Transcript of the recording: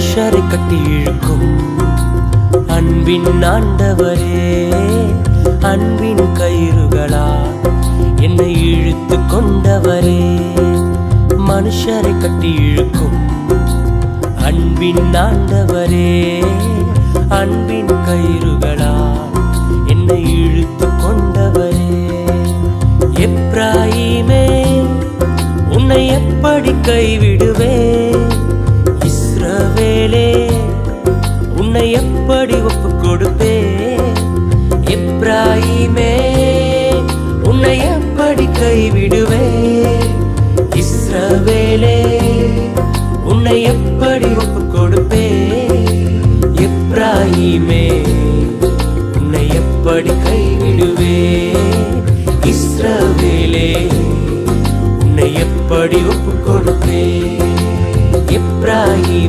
மனுஷரை கட்டி இழுக்கும் அன்பின் ஆண்டவரே, அன்பின் கயிறுகளா என்னை இழுத்து கொண்டவரே. மனுஷரை கட்டி இழுக்கும் அன்பின் ஆண்டவரே, அன்பின் கயிறுகளா என்னை இழுத்து கொண்டவரே. எப்ராயிமே உன்னை எப்படி கைவிடுவேன், இஸ்ரவேலே உன்னை எப்படி ஒப்பு கொடுப்பேன். எப்ராயிமே உன்னை எப்படி கைவிடுவேன், இஸ்ரவேலே உன்னை எப்படி ஒப்பு கொடுப்பேன். எப்ராயிமே உன்னை எப்படி கைவிடுவேன், இஸ்ரவேலே உன்னை எப்படி ஒப்பு கொடுப்பேன். எப்ராயிமே